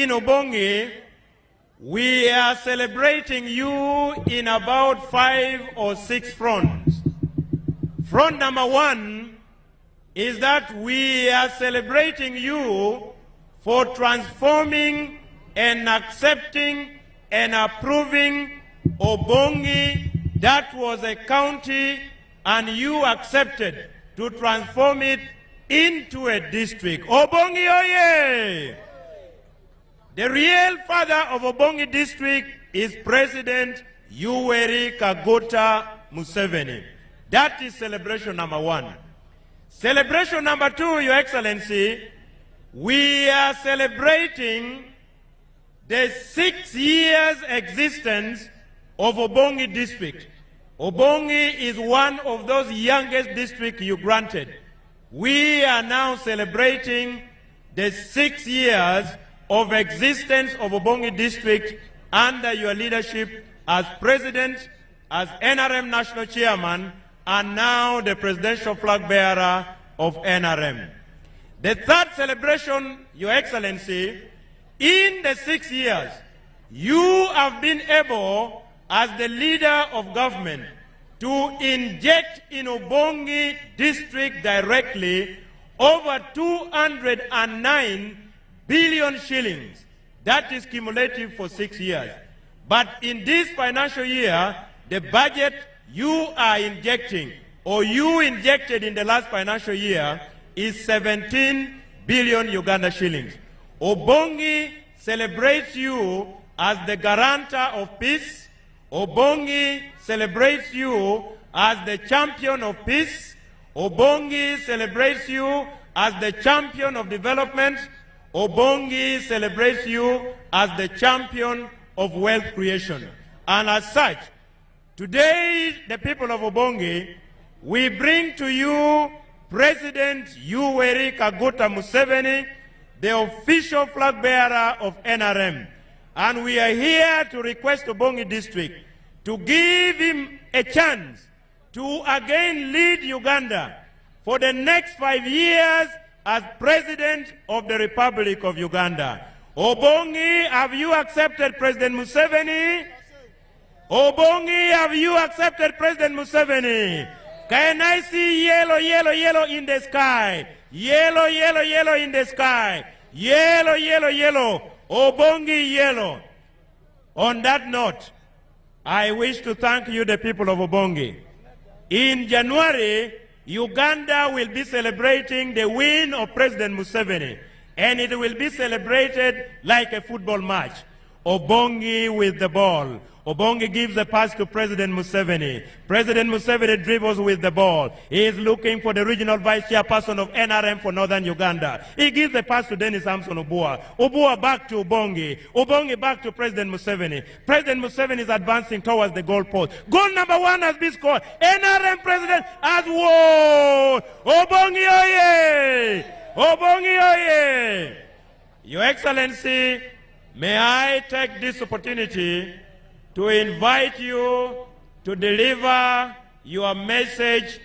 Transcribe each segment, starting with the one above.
in Obongi, we are celebrating you in about 5 or 6 fronts. Front number 1 is that we are celebrating you for transforming and accepting and approving Obongi, that was a county, and you accepted to transform it into a district. Obongi oye! The real father of Obongi district is President Yoweri Kaguta Museveni. That is celebration number 1. Celebration number 2, Your Excellency, we are celebrating the 6 years existence of Obongi district. Obongi is one of those youngest districts you granted. We are now celebrating the 6 years of existence of Obongi district under your leadership as president, as NRM national chairman, and now the presidential flag bearer of NRM. The third celebration, Your Excellency, in the 6 years, you have been able, as the leader of government, to inject in Obongi district directly over 209 billion shillings. That is cumulative for 6 years. But in this financial year, the budget you are injecting, or you injected in the last financial year, is 17 billion Uganda shillings. Obongi celebrates you as the guarantor of peace. Obongi celebrates you as the champion of peace. Obongi celebrates you as the champion of development. Obongi celebrates you as the champion of wealth creation. And as such, today, the people of Obongi, we bring to you President Yoweri Kaguta Museveni, the official flag bearer of NRM. And we are here to request Obongi district to give him a chance to again lead Uganda for the next 5 years as President of the Republic of Uganda. Obongi, have you accepted President Museveni? Obongi, have you accepted President Museveni? Can I see yellow, yellow, yellow in the sky? Yellow, yellow, yellow in the sky. Yellow, yellow, yellow. Obongi, yellow. On that note, I wish to thank you, the people of Obongi. In January, Uganda will be celebrating the win of President Museveni, and it will be celebrated like a football match. Obongi with the ball. Obongi gives the pass to President Museveni. President Museveni dribbles with the ball. He is looking for the regional vice chairperson of NRM for Northern Uganda. He gives the pass to Dennis Samson Obua. Obua back to Obongi. Obongi back to President Museveni. President Museveni is advancing towards the goal post. Goal number 1 has been scored. NRM president has won. Obongi oye! Obongi oye! Your Excellency, may I take this opportunity to invite you to deliver your message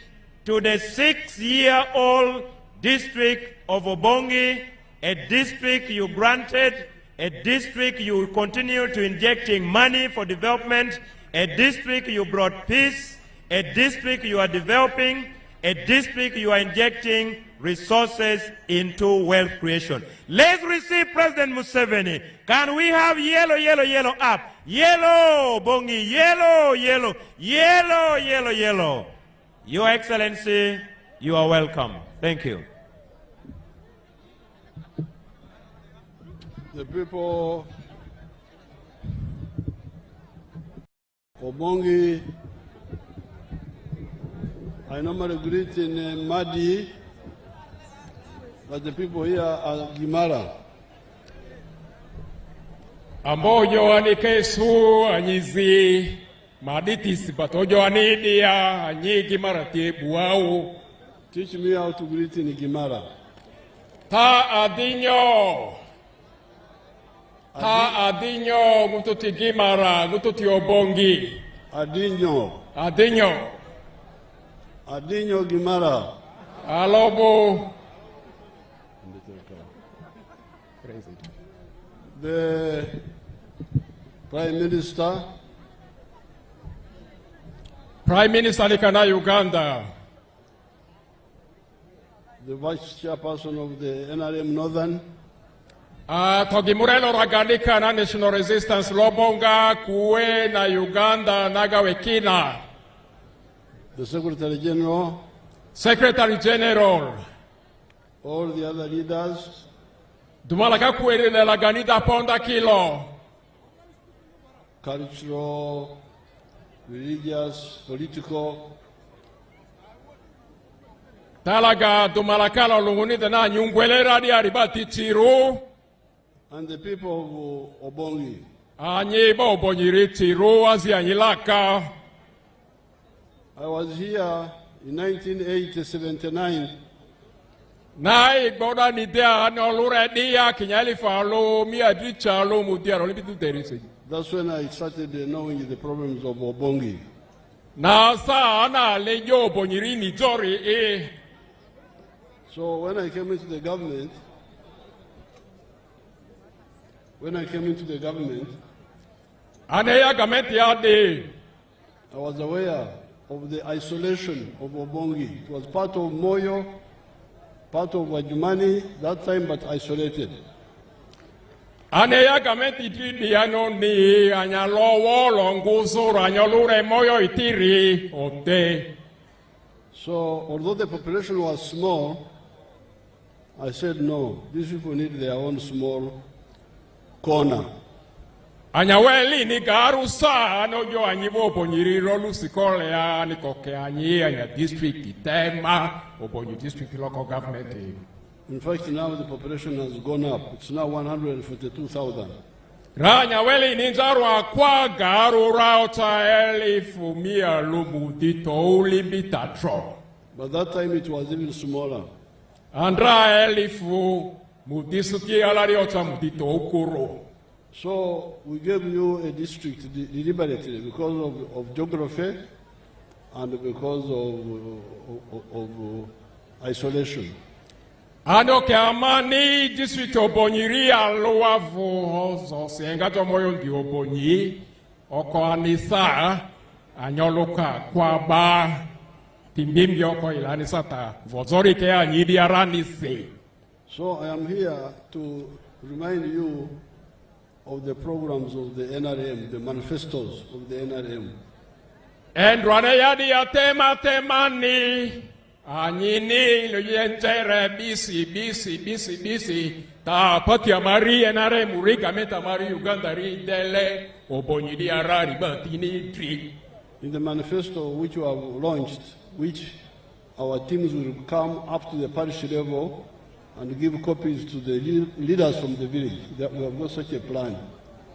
to the 6-year-old district of Obongi, a district you granted, a district you continue to injecting money for development, a district you brought peace, a district you are developing, a district you are injecting resources into wealth creation. Let's receive President Museveni. Can we have yellow, yellow, yellow up? Yellow, Bongi, yellow, yellow, yellow, yellow, yellow. Your Excellency, you are welcome. Thank you. The people Obongi, I normally greet in Madi, but the people here are Gimara. Ambojo anikesu anyizi maditisi batojo anidia anyi Gimara buau. Teach me how to greet in Gimara. Ta adinyo. Ta adinyo gututi Gimara, gututi Obongi. Adinyo. Adinyo. Adinyo Gimara. Alobo. the Prime Minister, Prime Minister likana Uganda. the Vice Chairperson of the NRM Northern, Togimurelo ragalika na National Resistance Lobonga kuwe na Uganda nagawekina. the Secretary General, Secretary General. all the other leaders, Dumalaka kuwe na laganida ponda kilo. cultural, religious, political, Talaga dumalakala lungunida na nyungwelera di aribati tiru. and the people of Obongi. Anyi ba obonyiri tiru azi anyilaka. I was here in 1979 Na igboda ni dia na olure dia kinyali falo mi adricha lo mudia ro libitu terisi. That's when I started knowing the problems of Obongi. Na sa na lejo obonyiri ni jori e. So when I came into the government, Aneya gamenti ade. I was aware of the isolation of Obongi. It was part of Moyo, part of Wajumani, that time, but isolated. Aneya gamenti tridi ano ni anyalowo longuzo anyolure moyo itiri ote. So although the population was small, I said, no, these people need their own small corner. Anyaweli ni garusa anojo anyibo obonyiri rolu sikole ya ni koke anyi anya district tema obonyi district local government. In fact, now the population has gone up. It's now 142,000. Anyaweli ni njarwa kwa garu rauta elifu mia lumudito ulimbitatro. But that time it was even smaller. Andra elifu mudisuki alari ota mudito ukuro. So we gave you a district deliberately because of geography and because of isolation. Ano ke amani district obonyiri alowavu hozo sengato moyo ndi obonyi oko anisa anyoloka kwaba timbimbi oko ilanisa ta vozori ke anyidi aranise. So I am here to remind you of the programs of the NRM, the manifestos of the NRM. Endwane yadi ya temani anyini loyentere bisi ta pati amari NRM urika meta mari Uganda ri dele obonyidi arari batini tri. In the manifesto which you have launched, which our teams will come up to the parish level and give copies to the leaders from the village. We have got such a plan.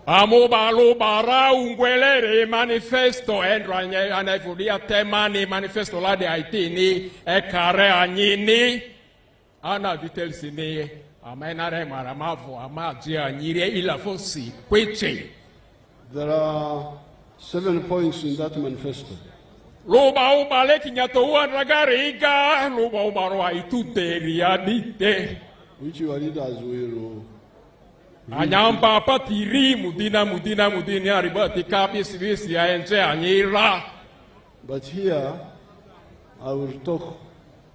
Amobalu bara ungwelere manifesto endranya anaifudia temani manifesto lade aitini ekare anyini ana details ni amenare maramavu amaji anyire ila fosi kweche. There are 7 points in that manifesto. Luba ubale kinyato uanragariga luba ubaro aituteri adite. Which your leaders will Anyamba patiri mudina aribati kapi sivisi ya enje anyira. But here I will talk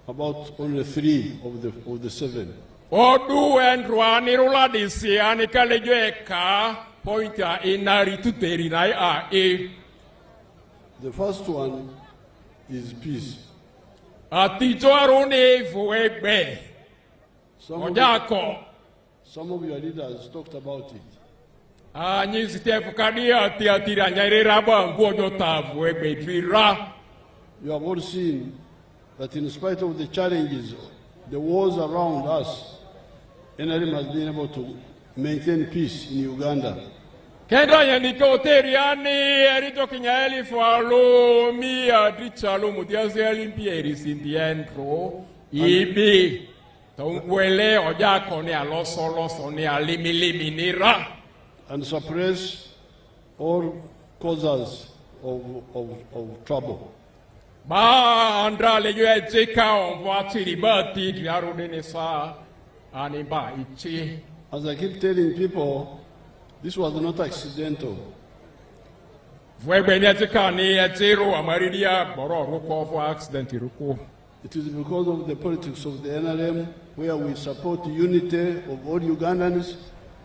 about only 3 of the 7. Odu endruani rula disi anikalejoeka pointa inari tuteri na e. The first one is peace. Atijo arune fuegbe. Some of your leaders talked about it. You have all seen that in spite of the challenges, the wars around us, NRM has been able to maintain peace in Uganda. Kenda yaniko teriani erito kinyaeli falo mi adrichalo mudiazi elimpieri sindientro ibi tongwele ojako ni aloso ni alimilimi nira and suppress all causes of trouble. Ba andra le yo ejeka onwa tiribati diarudene sa aniba ichi. As I keep telling people, This was not accidental. It is because of the politics of the NRM, where we support unity of all Ugandans.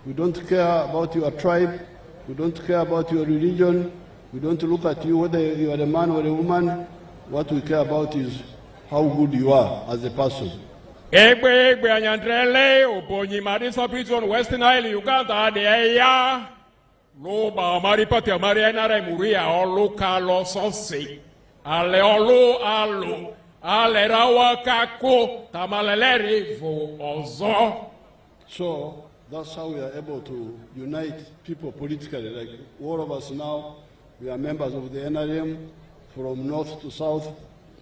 We don't care about your tribe. We don't care about your religion. We don't look at you whether you are a man or a woman. What we care about is how good you are as a person. Obongi Marisa Prison, Western Isle, Uganda, the area. Loba Maripati Mariana Muria or Lucalo Sosi. Aleolo Alo. Alerawa Kako Tamaleri Vo Ozo. So that's how we are able to unite people politically. Like all of us now, we are members of the NRM from north to south,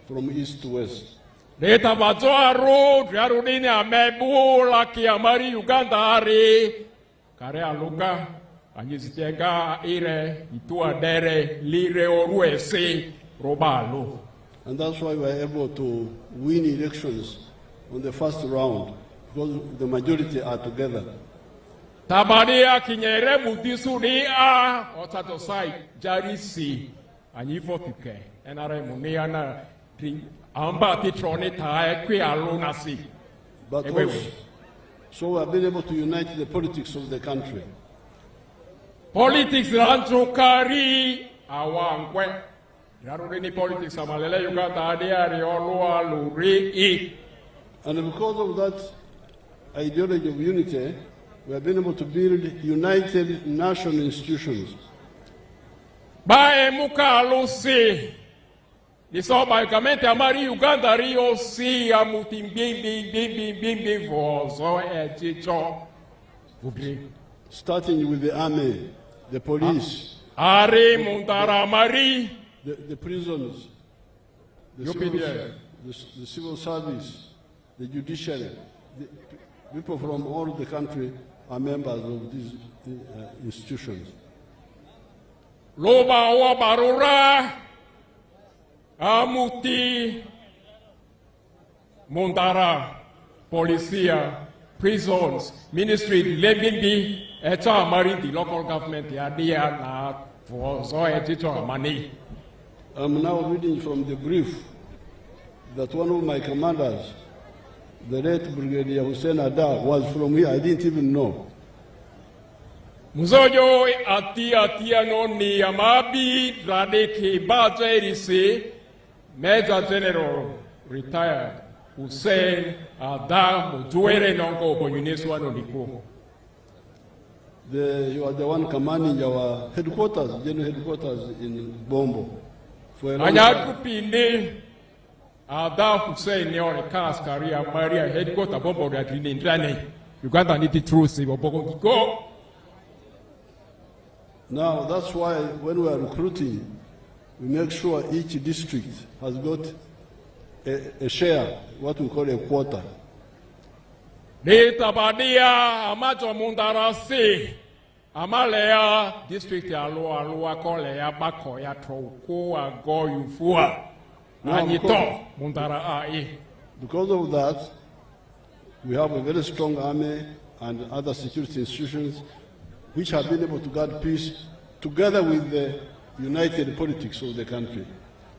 from east to west. Deta Bazoa Road, Yarudina Mebu, Laki Amari, Uganda, Ari, Karea Luka, Anizitega, Ire, Itua Dere, Lire, Oruese, Robalo. And that's why we are able to win elections on the first round, because the majority are together. Tabadia Kinyere Mutisuria, Otatosai, Jarisi, Anifotike, NRM Muniana, Amba Titronita, Equialunasi. But also, so we have been able to unite the politics of the country. Politics Ranchokari, Awangwe. Yaruni politics Amalele Uganda, Riolua, Luri. And because of that ideology of unity, we have been able to build united national institutions. Bae Muka Lucy. This all by Gamete Amari Uganda Rio Si Amutim for so starting with the army, the police, Ari Muntara Mari, the prisons, the civil service, the judiciary. People from all the country are members of these institutions. Loba wa Barura Amuti Muntara Policia prisons ministry lebindi eta mari the local government ya dia na for so etito money. I'm now reading from the brief that one of my commanders, the late Brigadier Hussein Ada, was from here. I didn't even know. Muzojo atia no ni amabi radeke bajerisi Major General retired Hussein Ada Mujuere Nongo Bonyuneswa no Niko. You are the one commanding our headquarters, general headquarters in Bombo. Anyakupinde Ada Hussein Neore Kas Karia Maria headquarters Bombo at Lindrane. Uganda need the truth, go. Now that's why when we are recruiting, we make sure each district has got a share, what we call a quota. Data Badia, Amato Mundarasi, Amalea, district Alua, Colea, Bakoya, Trokoa, Goyufua, Anito, Mundara. Because of that, we have a very strong army and other security institutions which have been able to guard peace together with the united politics of the country.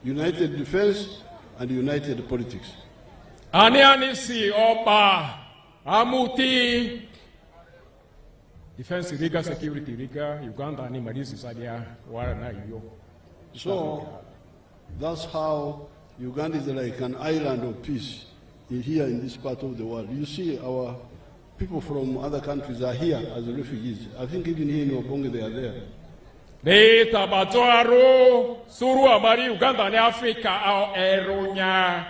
United defense and united politics. Anianisi Oba Amuti Defense Riga Security Riga Uganda and Marisi Sadia Warana Yo. So that's how Uganda is like an island of peace here in this part of the world. You see our people from other countries are here as refugees. I think even here in Obongi they are there. Data Bajoaro, Suru Amari, Uganda, and Africa, our Eronia,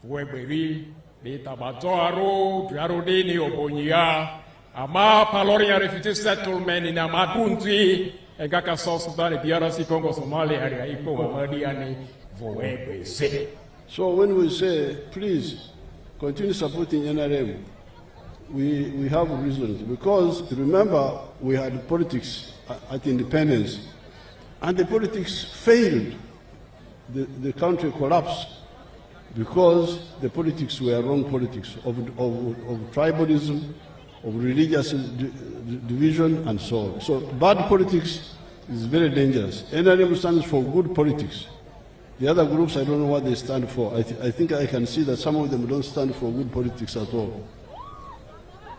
Weberi, Data Bajoaro, Jarodini, Obonia, Ama Paloria refugee settlement in Amatunzi, Egaka South Sudan, DRC, Congo, Somalia, area, Ipo, Amadiani, Voebe. So when we say, please continue supporting NRM, we have reasons. Because remember, we had politics at independence, and the politics failed. The country collapsed because the politics were wrong politics of tribalism, of religious division and so on. So bad politics is very dangerous. NRM stands for good politics. The other groups, I don't know what they stand for. I think I can see that some of them don't stand for good politics at all.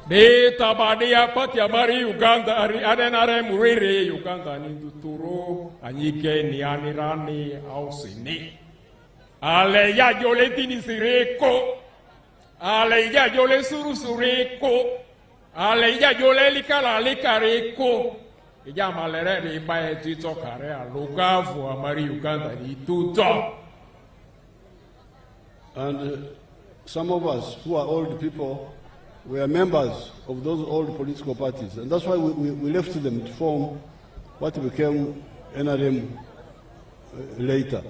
Beta badia patia mari Uganda ari adenare muriri Uganda ni tuturo anyike ni anirani au sini. Ale ya jole tini sireko. Ale ya jole suru sureko. Ale ya jole likala likareko. Ija malere ni bae tito kare alugavu amari Uganda ni tuto. And some of us who are old people, we are members of those old political parties, and that's why we left them to form what became NRM later.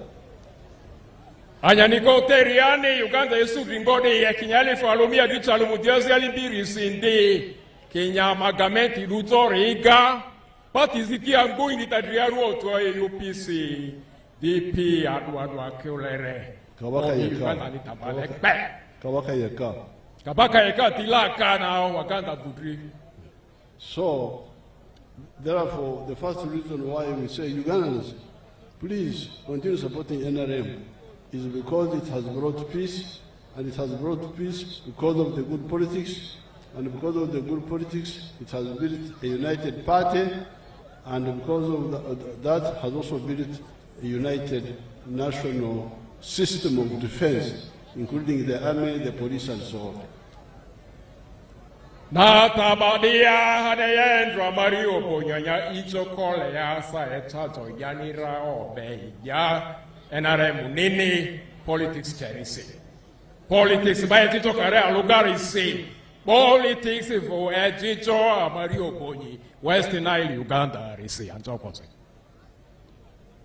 Anyaniko teriani Uganda yesu bingode ya kinyali falumia bichalu mutiazi alibiri sindi Kenya magamenti lutoriga parties zikia ngoi ni tadriaru otoa UPC DP adu akeolere Kawaka yeka. Kabaka yeka tilaka na wakanda budri. So, therefore, the first reason why we say Ugandans, please continue supporting NRM is because it has brought peace, and it has brought peace because of the good politics, and because of the good politics, it has built a united party, and because of that has also built a united national system of defense, including the army, the police, and so on. Nata badia hadeyendra Mario Bonyanya ichokole ya sa etato yanira obe ya NRM nini politics terisi. Politics by eticho kare alugari si. Politics for eticho Mario Bonyi West Nile Uganda risi anjopose.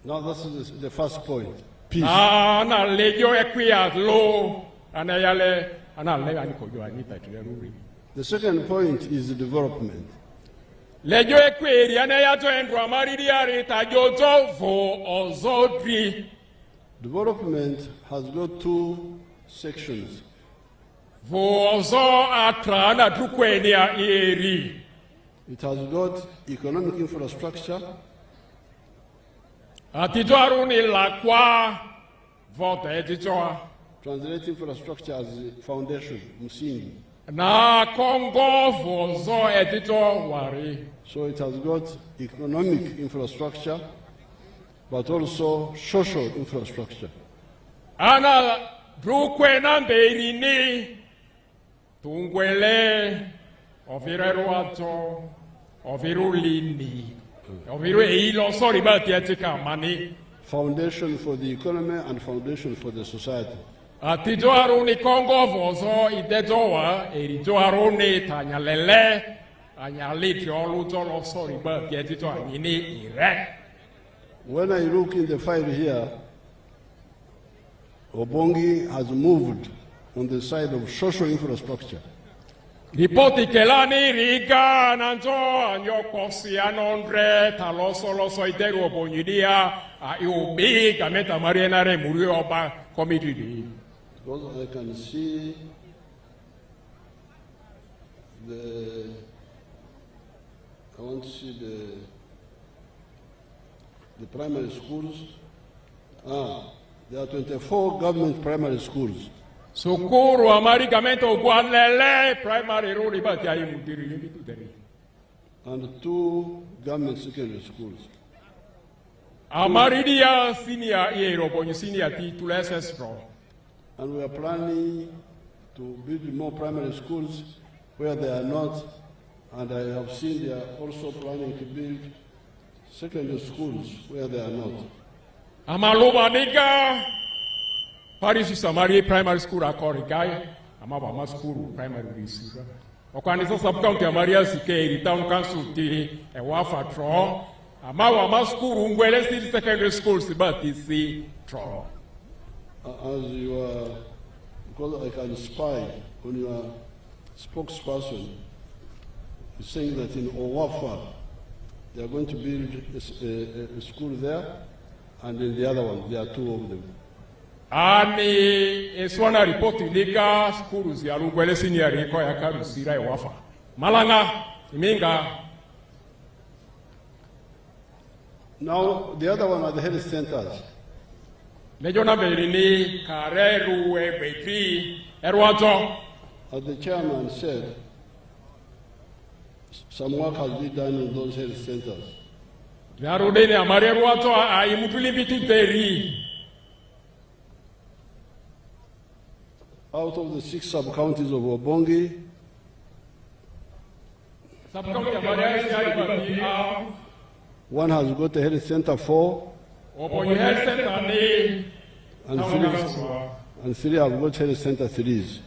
Now this is the first point. Peace. Na lejo ekwia lo anayale anale anikojo anita tuleruri. The second point is the development. Lejo ekweri anayato endro amariri arita jojo vo ozodri. Development has got two sections. Vo ozo atrana trukwenia eri. It has got economic infrastructure. Atijoaru ni lakwa vote etijoa. Translate infrastructure as foundation, msingi. Na Congo vozo etijo wari. So it has got economic infrastructure, but also social infrastructure. Ana drukwe namberi ni tungwele ovireru ato oviru lini oviru eilo sorry bati etika mani. Foundation for the economy and foundation for the society. Atijoaru ni Congo vozo idejoa erijoaru ni tanyalele anyaliti olutolo sorry bati etito anyini ire. When I look in the file here, Obongi has moved on the side of social infrastructure. Ripoti kelani riga nanjo anyokosi anondre taloso loso ideru obonyidia iubi gameta marienare murioba committee. Because I can see I want to see the primary schools. There are 24 government primary schools. Sukuru amarigamento guanele primary ruri bati ayi mudiri yimitu deri. And 2 government secondary schools. Amaridia senior yero bonyi senior ti to SS pro. And we are planning to build more primary schools where they are not, and I have seen they are also planning to build secondary schools where they are not. Amaluba niga Paris Samari primary school akorigai amaba school primary receiver. Okwanizo sub county Maria Sike town council ti e wafa tro amawa school ngwele city secondary school sibati si tro. As you are, because I can spy on your spokesperson, is saying that in Owafa they are going to build a school there, and in the other one there are 2 of them. Ani eswana report liga schools ya Rugwele senior riko ya Karusira Owafa. Malanga, Iminga. Now, the other one are the health centers. Lejona Berini, Kareru, Betri, Erwato. As the chairman said, some work has been done in those health centers. Yarudene, Amarerwato, I Mutulibiti Teri. Out of the 6 sub-counties of Obongi, one has got a health center 4, and 3 have got health center 3s.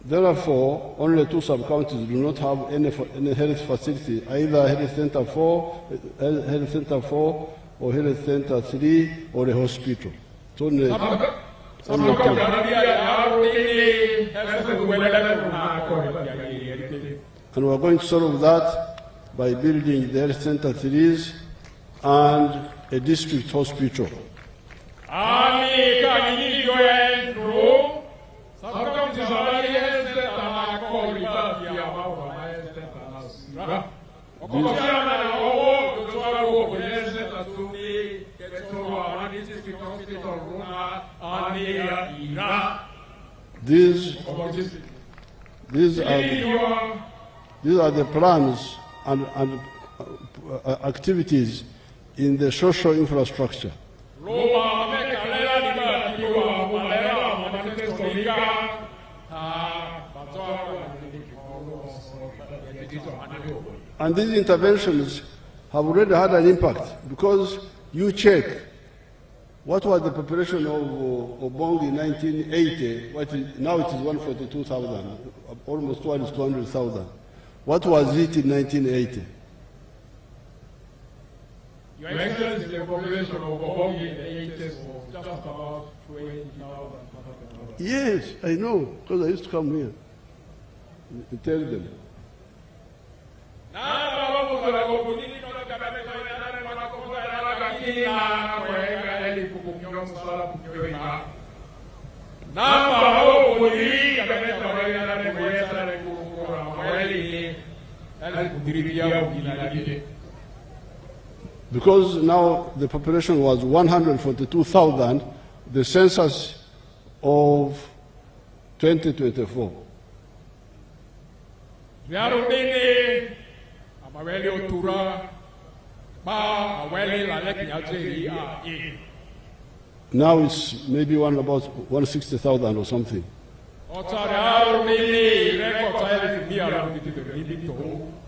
Therefore, only 2 sub-counties do not have any health facility, either health center 4, or health center 3, or a hospital. So only 2. And we're going to solve that by building the health center 3s and a district hospital. These are the plans and activities in the social infrastructure. And these interventions have already had an impact, because you check what was the population of Obongi in 1980, now it is 142,000, almost 200,000. What was it in 1980? Your Excellency, the population of Obongi in the 80s was just about 20,000. Yes, I know, because I used to come here and tell them. Because now the population was 142,000, the census of 2024. Now it's maybe about 160,000 or something.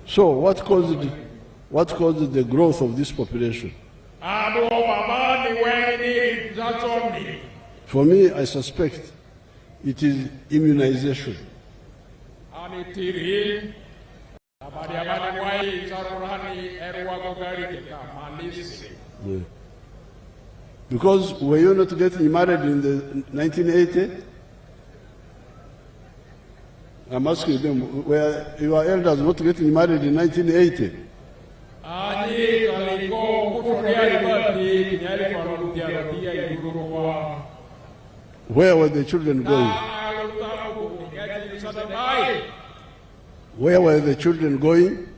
So what caused the growth of this population? For me, I suspect it is immunization. Yeah. Because were you not getting married in the 1980? I'm asking them, were your elders not getting married in 1980? Where were the children going? Where were the children going?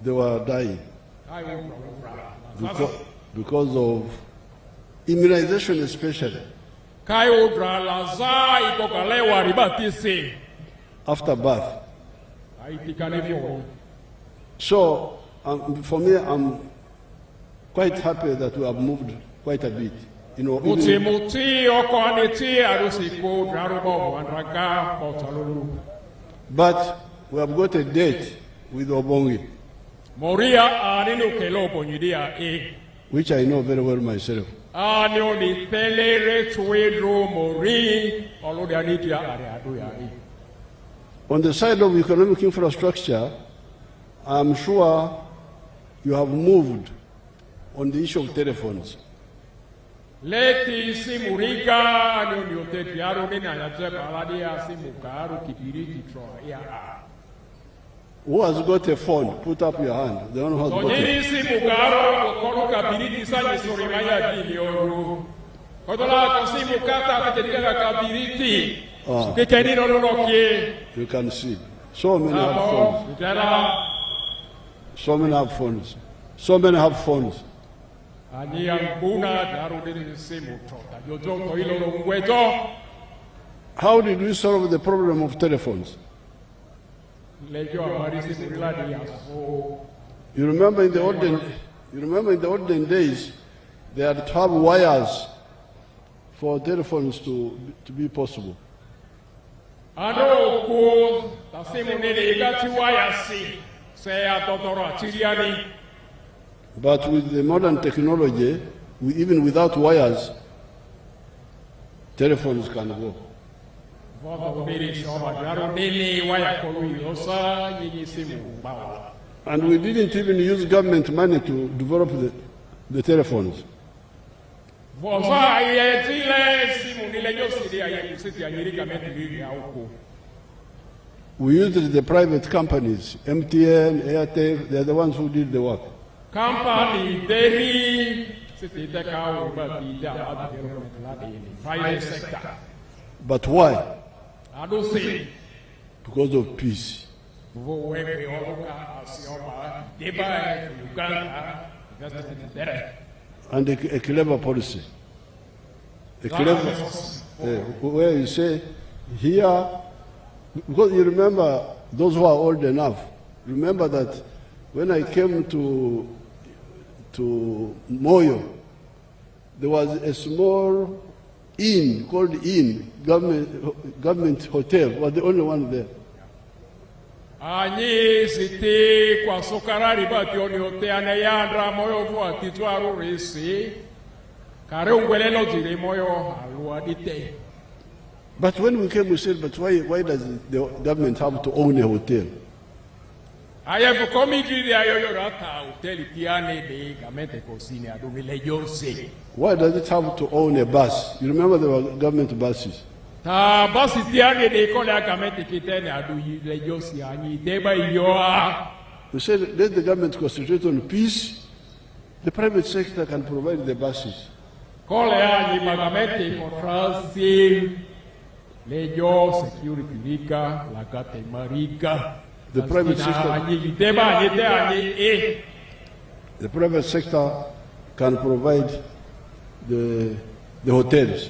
They were dying. Because of immunization especially. After birth. So, for me, I'm quite happy that we have moved quite a bit. You know, but we have got a date with Obongi, which I know very well myself. On the side of economic infrastructure, I'm sure you have moved on the issue of telephones. Who has got a phone? Put up your hand. The one who has got a You can see. So many have phones. So many have phones. So many have phones. How did we solve the problem of telephones? You remember in the olden days, they had to have wires for telephones to be possible. But with the modern technology, even without wires, telephones can go. And we didn't even use government money to develop the telephones. We used the private companies, MTN, Airtel, they're the ones who did the work. But why? Because of peace. And a clever policy. A clever, where you say, here, because you remember, those who are old enough, remember that when I came to Moyo, there was a small inn called Inn, government hotel, was the only one there. But when we came, we said, but why does the government have to own a hotel? Why does it have to own a bus? You remember there were government buses. We said, let the government concentrate on peace. The private sector can provide the buses. The private sector can provide the hotels.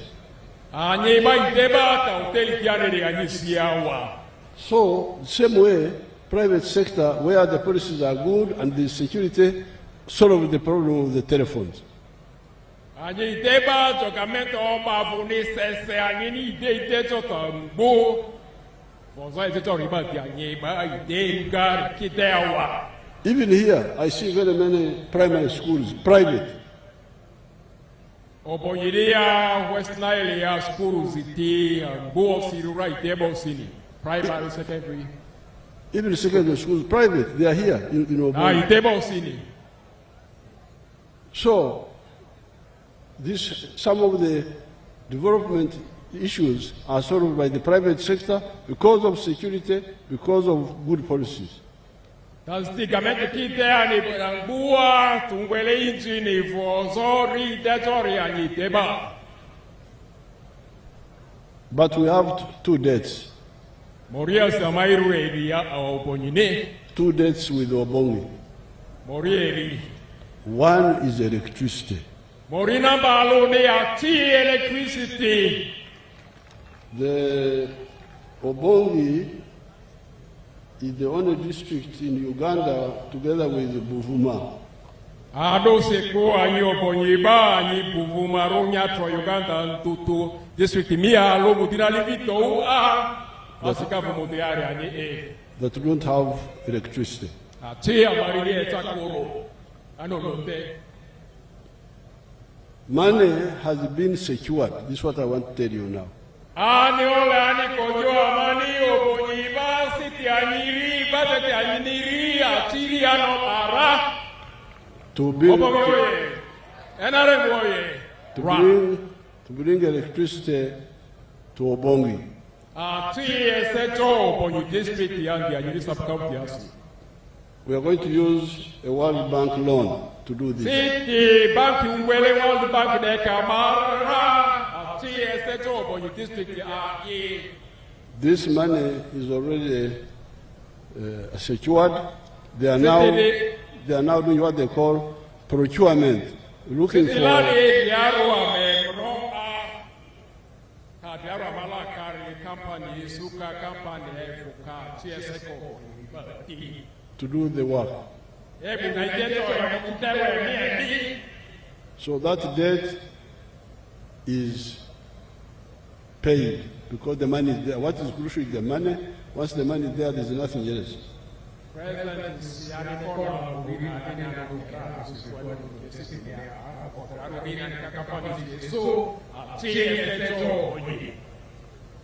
So, same way, private sector, where the policies are good and the security solve the problem of the telephones. Even here, I see very many primary schools, private. Primary, secondary. Even secondary schools, private, they are here. So, some of the development issues are solved by the private sector because of security, because of good policies. But we have two dates. 2 dates with Obongi. One is electricity. The Obongi is the only district in Uganda together with Buvuma. That don't have electricity. Money has been secured. This is what I want to tell you now. To bring electricity to Obongi. We are going to use a World Bank loan to do this. Siti banki ungwele World Bank de Kamara, TSA Obongi district ye. This money is already secured. They are now doing what they call procurement, looking for. To do the work. So that debt is paid because the money is there. What is crucial is the money. Once the money is there, there's nothing else.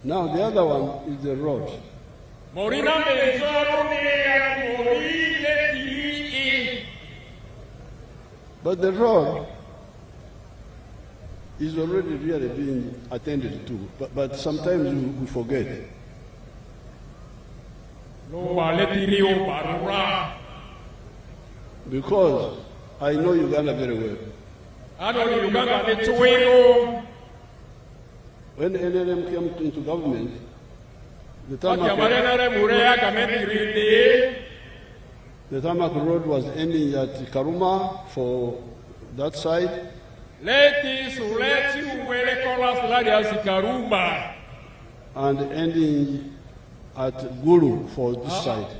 Now the other one is the road. But the road is already really being attended to, but sometimes we forget. Because I know Uganda very well. When NLM came into government, the tarmac road was ending at Karuma for that side. And ending at Gulu for this side.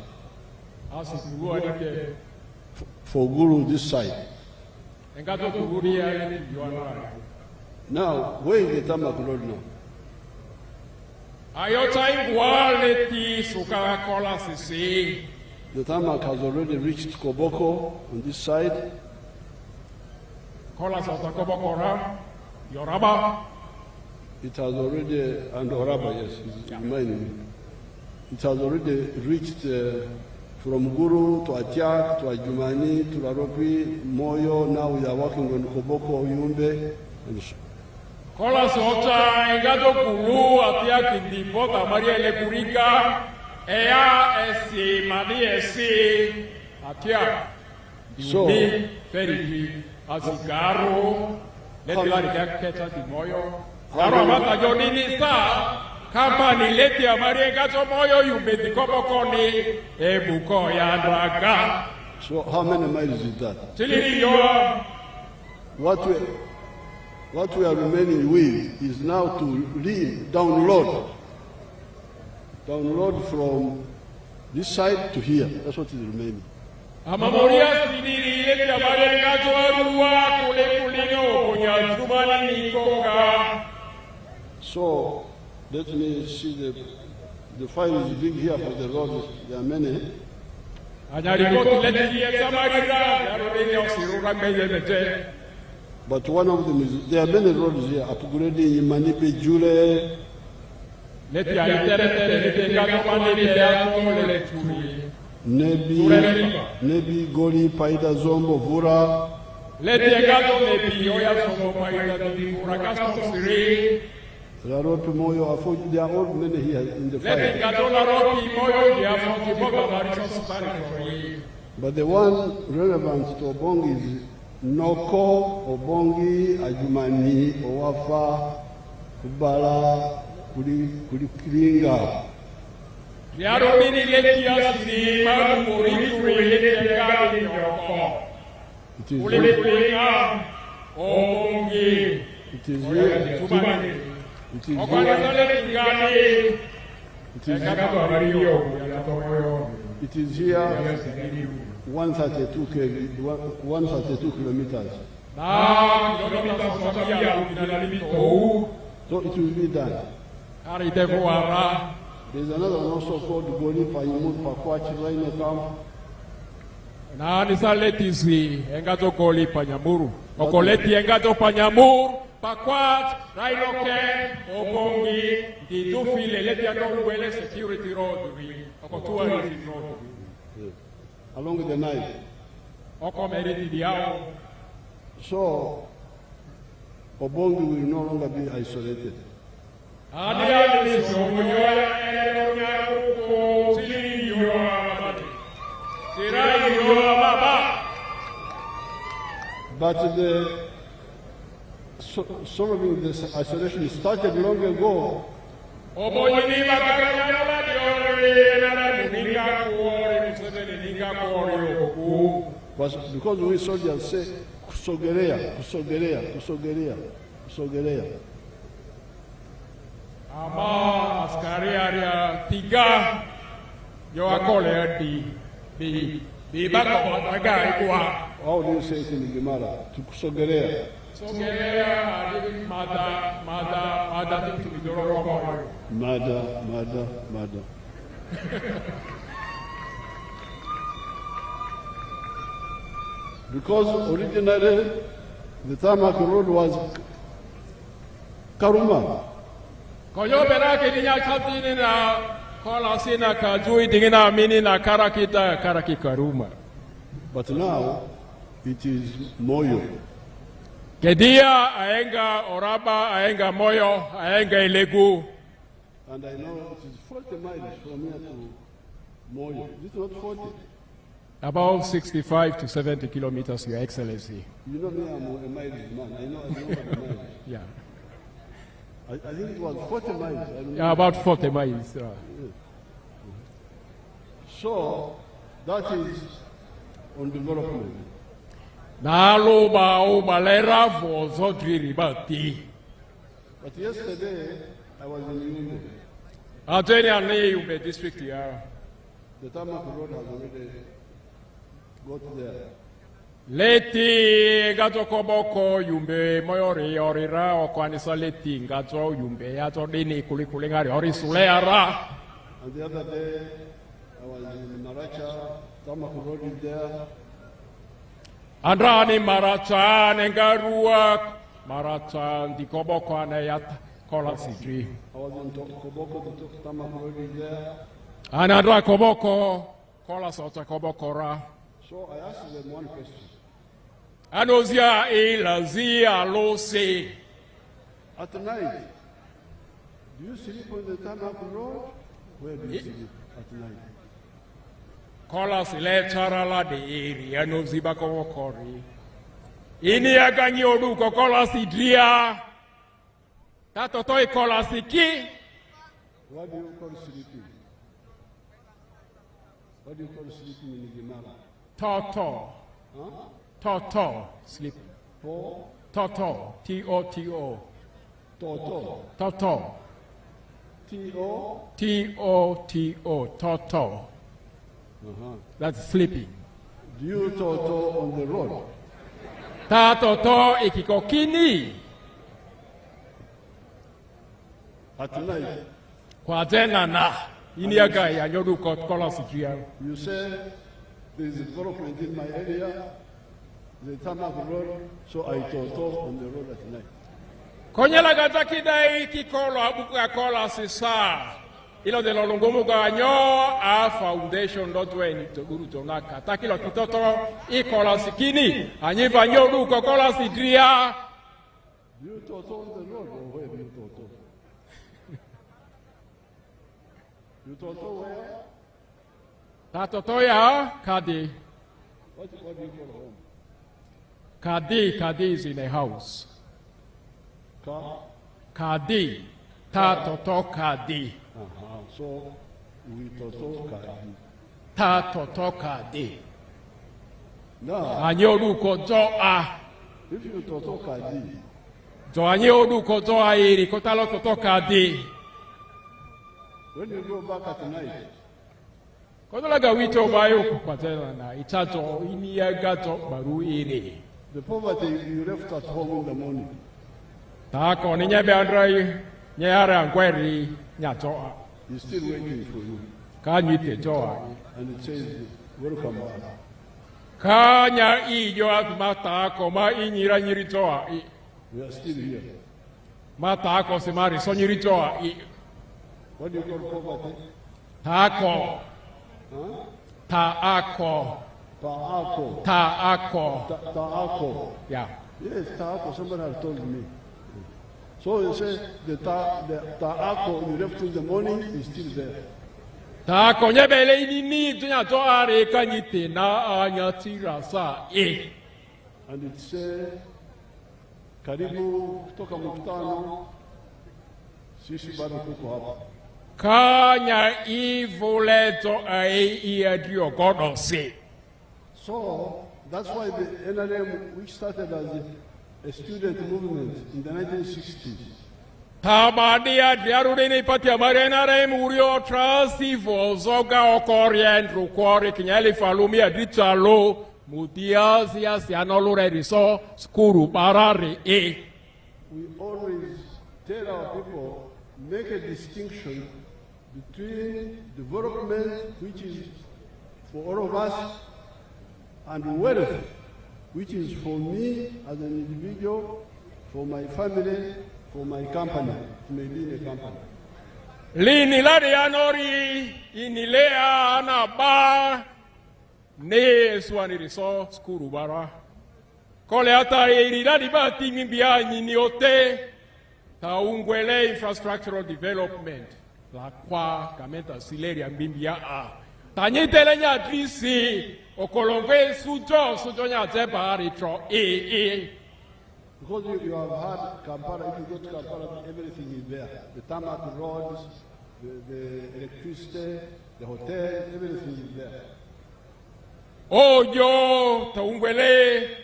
For Gulu this side. Now, where is the tarmac road now? The tarmac has already reached Koboko on this side. It has already, and Oraba, yes, it has already reached from Guru to Atiak, to Ajumani, to Laropi, Moyo. Now we are working on Koboko, Yumbe, and so. So how many miles is that? What we are remaining with is now to download from this side to here. That's what is remaining. So let me see the file is big here for the road. There are many. But one of them is, there are many roads here, upgrading Manipe Jule. Nebi, Goli, Paida, Zombo, Vura. Laropi, Moyo, there are all many here in the file. But the one relevant to Obongi is Noko, Obongi, Ajumani, Owafa, Kubala, Kulikiringa. It is here 132 kilometers. So it will be done. There's another one also called Goli Payimur Pakwachi Raino Camp. Goli Panyamuru. Okoleti Engato Panyamur, Pakwat, Raino Camp, Obongi, the Dufil, Letiano Security Road, Okotua Road. Along the night. So, Obongi will no longer be isolated. that the solving this isolation started long ago. Obongi bakakanya la diori na muninga kuori Museveni ninga kuori oku. Was because we soldiers say kusogerea, kusogerea, kusogerea, kusogerea. Ama askari area tiga yo akole di bako bataga ikwa. How do you say it in Gimara? To kusogerea. Sogerea adi mada ti bidoro ko. Mada. Because originally the tarmac road was Karuma. Koyo berake dinya chatini na kola sina kajui dingina mini na karakita karaki Karuma. But now it is Moyo. Kedia aenga oraba aenga moyo aenga ilegu. And I know it is 40 miles from here to Moyo. This is not 40. About 65 to 70 kilometers, Your Excellency. You know me, I'm a miles man. I know the miles. Yeah. I think it was 40 miles. Yeah, about 40 miles. Yeah. So, that is on development. Nalo ba o balera vozo diribati. But yesterday, I was in Yoweri. Ateni ane Yoweri district here. The tarmac road has already got there. Leti gato koboko Yoweri moyori orira okwanisa leti gato Yoweri ato dini kulikuli ngari ori suleara. And the other day, I was in Maracha, tarmac road is there. Andrani Maracha nengarua Maracha di koboko anayat kola sidri. I was in Koboko, the tarmac road is there. Anandra koboko kola sota kobokora. So I asked them one question. Anozia elazia lose. At night, do you sleep on the tarmac road? Where do you sleep at night? Kola sile charala de eri anoziba kobokori. Ini aganyi oduko kola sidria. Tato toi kola siki. What do you call sleeping? What do you call sleeping in Gimara? Toto. Huh? Toto. Sleep. For Toto. T-O-T-O. Toto. Toto. T-O. T-O-T-O. Toto. That's sleeping. Do you Toto on the road? Ta toto ikikokini. At night, Kwa tena na. Ini aga ya nyodu kola sikia. you say there is development in my area, the tarmac road, so I Toto on the road at night. Konyela gata kidai kikolo abuku ya kola sisa. Ilo de lolongomu ganyo a foundation dotwe ni toguru tonaka. Takilo kitoto ikola sikini. Anyiva nyodu kola sidria. Do you Toto on the road or where do you Toto? You Toto where? Ta toto ya kadi. What do you call home? Kadi is in a house. Kadi. Ta toto kadi. So we Toto Kadi. Ta toto kadi. Now, Anyodu kozo a. if you Toto Kadi, Jo anyodu kozo a iri kotalo toto kadi. when you go back at night, Kozo laga wito bayo kupatela na itato ini ya gato baru iri. the poverty you left at home in the morning, Ta ko ni nyebe andrai nyara ngweri nyato is still waiting for you. ka nyite joa. And it says, welcome back. Kanya ijo mata ko ma inyira nyiri joa. We are still here. Mata ko semari so nyiri joa. What do you call poverty? Tako. Huh? Taako. Taako. Taako. Taako. Yeah. Yes, Taako. Somebody has told me. So you say the Taako you left in the morning is still there. Taako nyebele ini ni tunya joa re kanyite na anya tira sa e. and it says, karibu kutoka mkutano, sisi bado tuko hapa. Kanya ivoleto aiadio godose. So that's why the NRM, which started as a student movement in the 1960s, Tabadia diarudini patia marena remurio trasi vozoga okorientro kwori kinyali falumia ditalo mutiasi asianolure riso skuru barari e. we always tell our people, make a distinction between development, which is for all of us, and wealth, which is for me as an individual, for my family, for my company, maybe in a company. Lini ladi anori inilea na ba ne swani riso skuru bara. Kole ata iriladi ba tingimbia nyini ote taungwele infrastructural development la kwa kamenta sileri ambimbia a. Tanyitele nya trisi okolongwe sujo nya teba ritro e. Because you have had Kampala, if you go to Kampala, everything is there. The tarmac roads, the electricity, the hotel, everything is there. Oh, yo, taungwele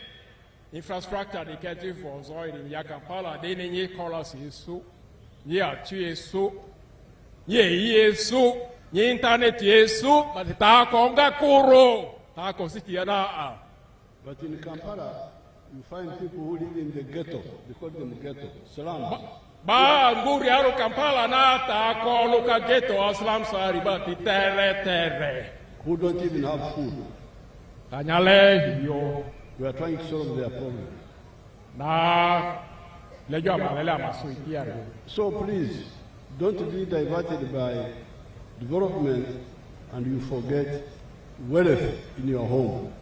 infrastructure dedicated for oil in Kampala, they need colors yesu, ye atu yesu, ye yesu, ye internet yesu, but ta konga kuro, ta kositiana. But in Kampala, you find people who live in the ghetto. They call them ghetto, slums. Ba nguri aro Kampala na ta ko luka ghetto aslam sari ba ti terre. Who don't even have food. Tanyale yo. We are trying to solve their problem. Na lejo amalele amasuitia. So please, don't be diverted by development and you forget wealth in your home.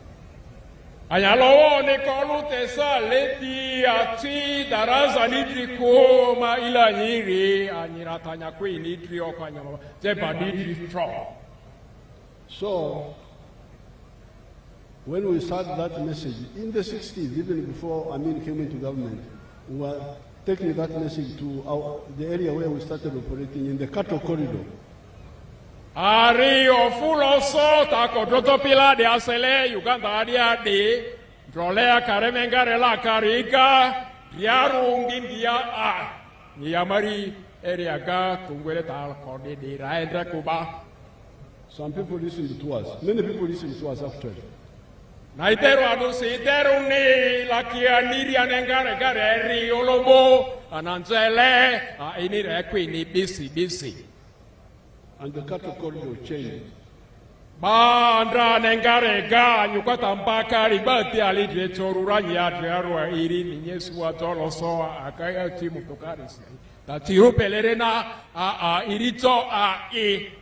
Anyalowo ne kolu tesa leti ati daraza nidri koma ila nyiri anyiratanya kwe nidri okanyama teba nidri tro. So when we started that message in the 60s, even before Amin came into government, we were taking that message to the area where we started operating in the cattle corridor. Ari ofulo so tako drotopila de asele Uganda adia de drolea karemengare la karika diarungi dia a niyamari area ga tungwele tal kode de raendra kuba. Some people listened to us. Many people listened to us actually. Naitero adusi iteru ni lakia niria nengare gare ri olobo ananzele a inire kwini bisi. And the cattle corridor changed. Bandra nengare ga nyukata mpaka ribati alidre chorura nyadre arwa iri ninyesu atolo soa akaya timu tokarisi. Tatiru pelerena irito e.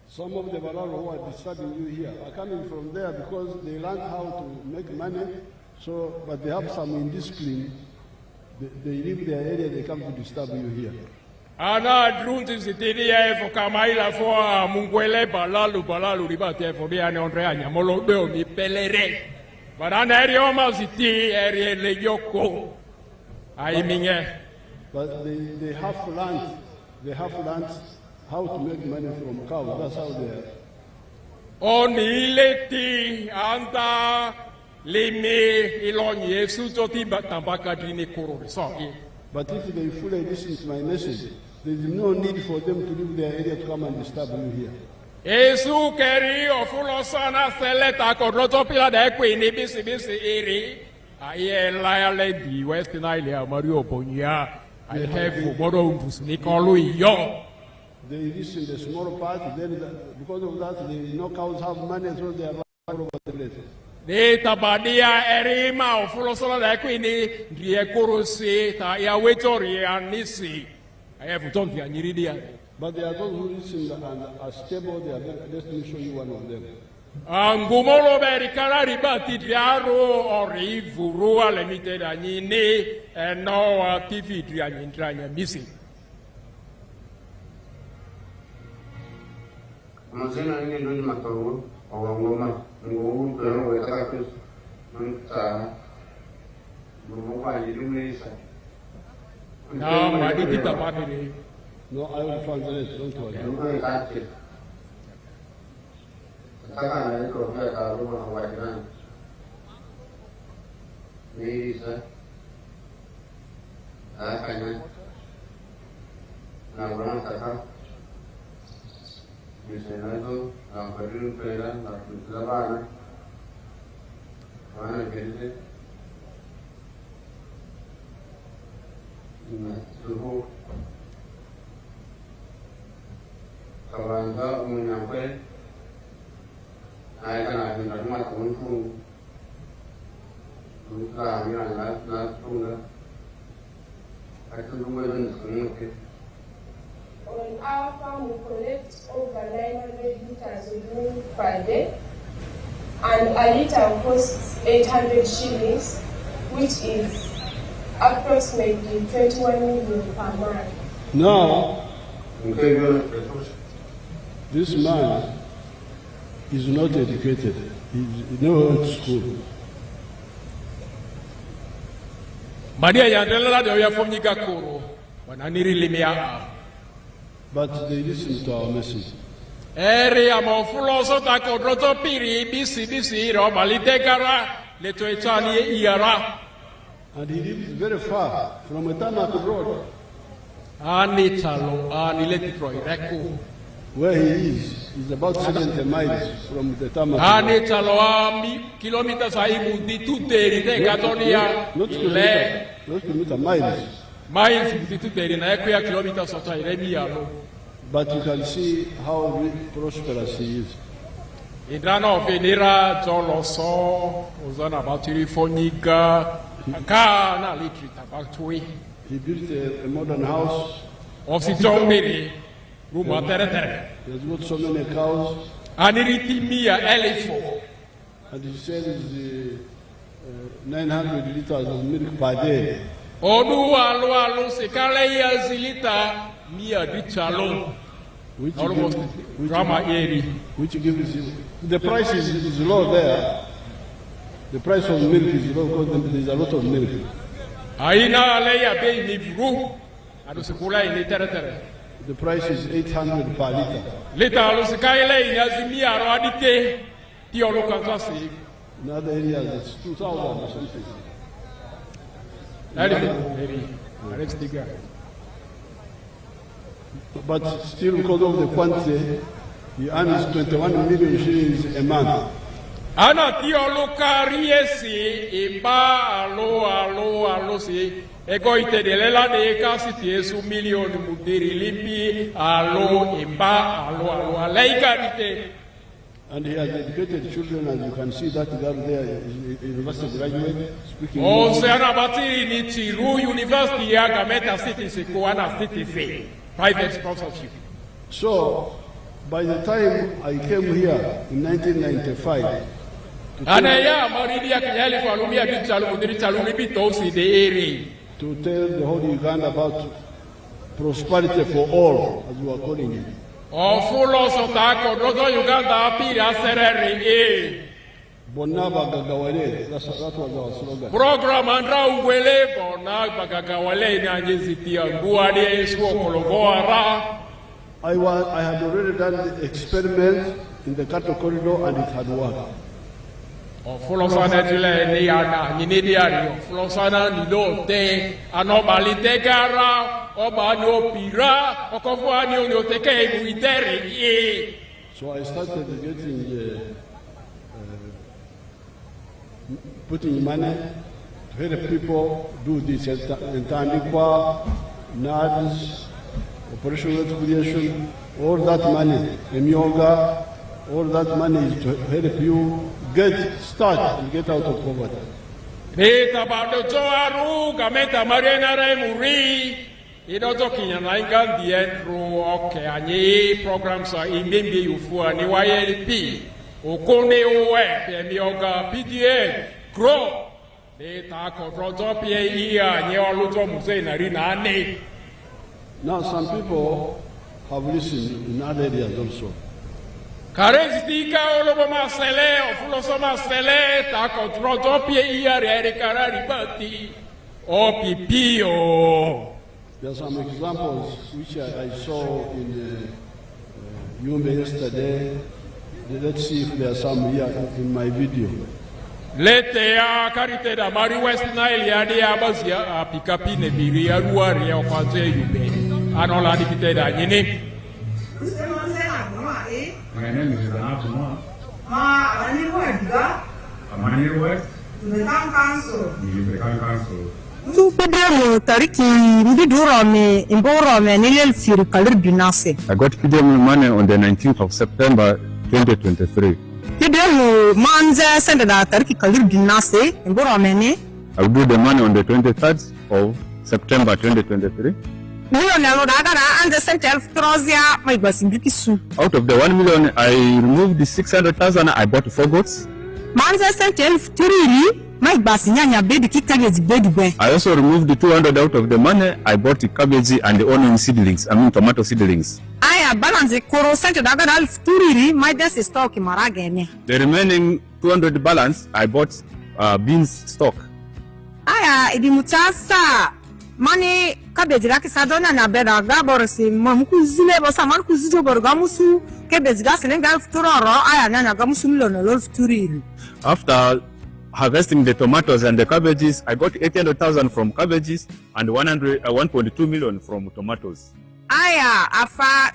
Some of the Bararo who are disturbing you here are coming from there because they learned how to make money. So, but they have some indiscipline. They leave their area, they come to disturb you here. Ana drunti sitiria efo kamaila fo mungwele balalu ribati efo dia ne onre anya molo do mi pelere. Barana erio maziti eri le yoko. Aiminge. But they have learned. They have learned how to make money from cows. That's how they are. Onileti anta limi ilonye Yesu joti batambaka dini kuro so. But if they fully listen to my message, there is no need for them to leave their area to come and disturb you here. Yesu keri ofulo sana seleta kodroto pila de kwini bisi iri. Aye laile di West Nile Mario Bonya. I have boro nikolu yo. They listen the small part, then because of that, they know cows have money, so they are all over the place. De tabadia erima ofulo sana de kwini ndiye kurusi ta ya wetori anisi. I have done the anyridia. But there are those who listen and are stable. They are very, let me show you one of them. Angumolo berikara ribati diaro ori vurua lemite da nyine no TV drianyintranya missing. Mazina ni ndio makaru au ngoma ngoma kwa wakati mta No, I did it about it. No, I will translate, don't worry. On our farm, we collect over 900 liters of milk per day, and a liter costs 800 shillings, which is approximately 21 million per month. Now, this man is not educated. He's never went to school. Maria Yandela, they are from Nigakoro. When I need Limia. But they listen to our message. Area mo fuloso tako roto piri bisi robalitegara letoetani iara. And he lives very far from a tarmac road. Where he is about 70 miles from the tarmac road. Kilometers di tuteri te Katolia. Not kilometers, miles. Miles di tuteri na equia kilometers sota iremia. But you can see how prosperous he is. Idrano venera joloso uzana batiri foniga kana litri tabaktui. He built a modern house. Oxygen room atere. He's got so many cows. Aniritimia elefo. And he sells 900 liters of milk per day. Odu alu sekale ya zilita mia dichalo. Which gives you, the price is low there. The price of milk is low because there's a lot of milk. The price is 800 per liter. In other areas it's 2,000 or something. But still, because of the quantity, he earns 21 million shillings a month. Ana tioloka riesi imba alo si egoite de lela de kasi tiesu million mudiri lipi alo imba alo alaigarite. And he has educated children, as you can see that girl there is a university graduate speaking. Oh, Sena Batiri ni Tiru University ya Gameta City Sikuana City Fee. Private sponsorship. So, by the time I came here in 1995, to tell the whole Uganda about prosperity for all, as we are calling it. Bonaba Gagawale, that was our slogan. Program andra ugwele bonaba Gagawale na nyezitia nguade suo kologoara. I had already done the experiment in the cattle corridor and it had worked. Fulosana jule ni ana nyinidiari fulosana nidote anobalite gara obano pira okofuani onoteke muiteri. So I started getting putting money to help people do this. Entandikwa, NADS, Operation Wealth Creation, all that money, Emyoga, all that money is to help you get started and get out of poverty. Beta bado joaru gameta marena remuri. Idoto kinyanainga dientro okay anyi programs are imembe ufua ni YLP. Okone uwe Emyoga PDA. Grow. Now some people have listened in other areas also. Karestika oloboma sele ofulosoma sele ta kontrotopie iare kararibati o pipio. There are some examples which I saw in Yume yesterday. Let's see if there are some here in my video. Lete ya karite da Mari West Nile ya de abazia pikapi ne biri ya ruari ya kwanze Yume. Anola dikite da nyini. My name is Anatuma. Amani West. The Town Council. Tu PDM tariki mbiduro me imboro me nilel firi kalir binase. I got PDM money on the 19th of September 2023. PDM manze sende da tariki kalir binase imboro me ne. I will do the money on the 23rd of September 2023. Out of the 1 million, I removed the 600,000. I bought 4 goats. I also removed the 200 out of the money. I bought the cabbage and the onion seedlings. I mean tomato seedlings. The remaining 200 balance, I bought beans stock. Money cabbage raki sadona na beda gaborsi mamkuzile bosa markuzijo borgamusu cabbage gas lenga futuroro aya nana gamusu milono lol futuri. After harvesting the tomatoes and the cabbages, I got 800,000 from cabbages and 1.2 million from tomatoes. Aya afa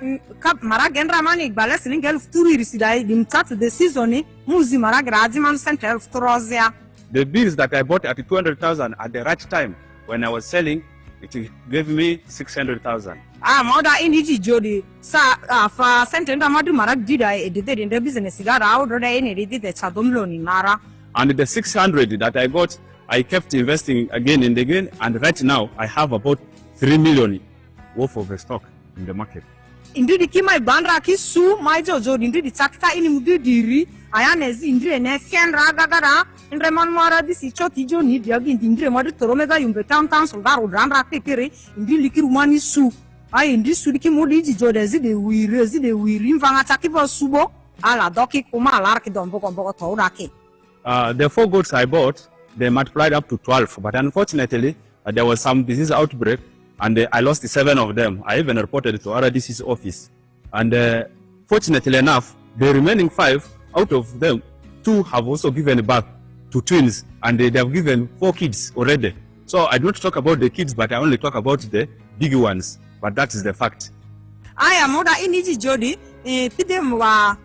maragendra mani balas lenga futuri risidai dimtatu the season muzi maragrazi man central futurozia. The beans that I bought at 200,000 at the right time when I was selling, it gave me 600,000. Moda iniji jodi sa fa sentenda madu marak dida edite in the business gara out roda in edite chadomlo ni nara. And the 600 that I got, I kept investing again and again, and right now I have about 3 million worth of the stock in the market. Indeed, Kima Bandra Kisu, my Jojo, indeed, the Chakta in Mudiri, Ayanes, Indre, Nefian Ragara, and Remanmara, this is Chotijo, Nidia, Indre, Mother Toromega, in the town Solgaro, Randra Pekere, indeed, Likirumani Su. I in this Sudiki Modi, Jodezi, we reside, we Rimvanatakiva Subo, Ala Doki Kuma, Larki Dombo, Toraki. The 4 goats I bought, they multiplied up to 12, but unfortunately, there was some disease outbreak. And I lost 7 of them. I even reported it to RDC's office. And fortunately enough, the remaining 5, out of them, 2 have also given birth to twins. And they have given 4 kids already. So I don't talk about the kids, but I only talk about the big ones. But that is the fact. I am Moda Iniji Jodi, Pidemwa,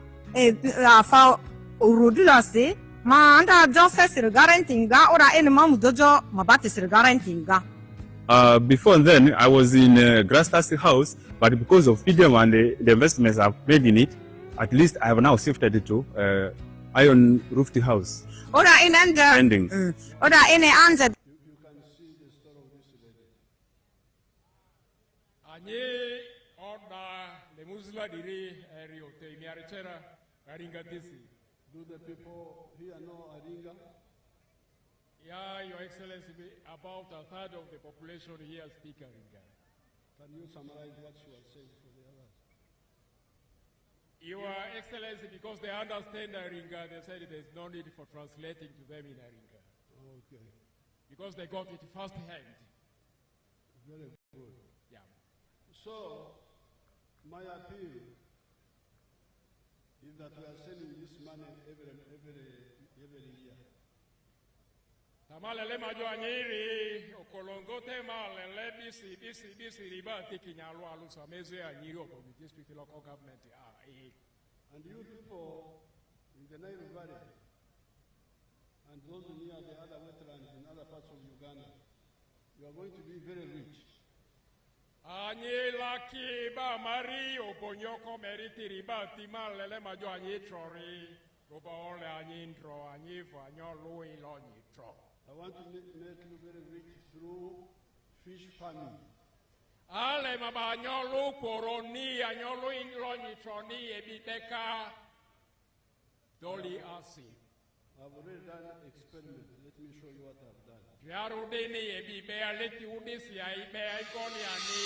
for Urudulase, Manda Joseph guaranteeing or any mom dojo, Mabatis guaranteeing. Before then, I was in Grass house, but because of PDM and the investments I've made in it, at least I have now shifted it to iron roofed house. Or in endings. Or any answer. You can see the story of this lady. Anye orda le musla diri rio te miarechera aringa disi. Do the people here know Aringa? Yeah, Your Excellency, about a third of the population here speak Aringa. Can you summarize what you are saying for the others? Your Excellency, because they understand Aringa, they said there's no need for translating to them in Aringa. Okay. Because they got it first hand. Very good. Yeah. So, my appeal is that we are sending this money every year. Tamalele majo anyiri okolongote malele bisi riba tikinyalo alusa meze anyiri of the district local government. And you people in the Nile Valley and those near the other wetlands in other parts of Uganda, you are going to be very rich. Anyi laki ba mari oponyoko meriti riba timalele majo anyi trori roba ole anyi intro anyi fo anyolo ilonyi tro. I want to make you very rich through fish farming. Ale mabanyolo poroni anyolo ilonyi troni ebiteka doli asi. I've already done an experiment. Let me show you what I've done. Yarudini ebibe aleti udisi ya ibe ikoni ani.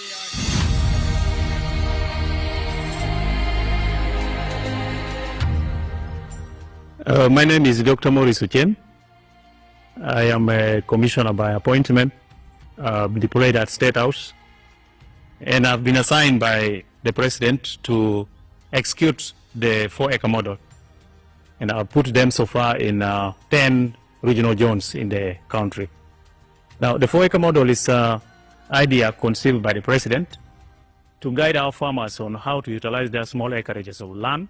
My name is Dr. Maurice Uchem. I am a commissioner by appointment, deployed at State House, and I've been assigned by the President to execute the 4-acre model. And I've put them so far in 10 regional zones in the country. Now, the 4-acre model is an idea conceived by the President to guide our farmers on how to utilize their small acreages of land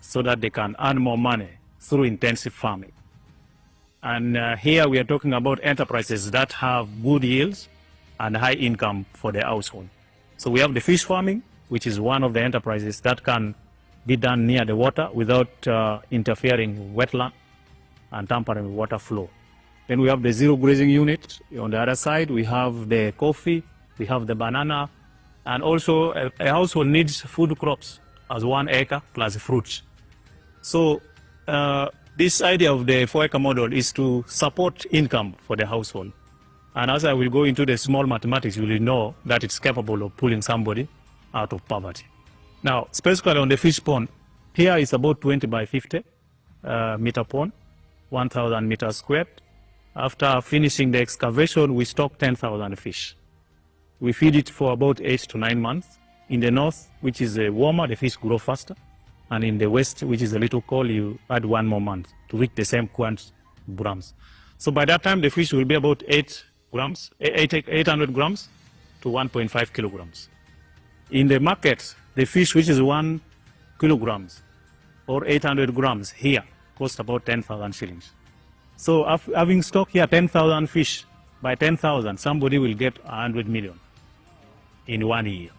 so that they can earn more money through intensive farming. And here we are talking about enterprises that have good yields and high income for the household. So we have the fish farming, which is one of the enterprises that can be done near the water without interfering with wetland and tampering with water flow. Then we have the zero grazing unit. On the other side, we have the coffee, we have the banana, and also a household needs food crops as 1 acre plus fruits. So this idea of the 4-acre model is to support income for the household. And as I will go into the small mathematics, you will know that it's capable of pulling somebody out of poverty. Now, specifically on the fish pond, here is about 20 by 50 meter pond, 1,000 meters squared. After finishing the excavation, we stock 10,000 fish. We feed it for about 8 to 9 months. In the north, which is warmer, the fish grow faster. And in the west, which is a little cold, you add 1 more month to reach the same quantity of grams. So by that time, the fish will be about 800 grams to 1.5 kilograms. In the market, the fish, which is 1 kilograms or 800 grams here, costs about 10,000 shillings. So having stock here 10,000 fish, by 10,000, somebody will get 100 million in 1 year.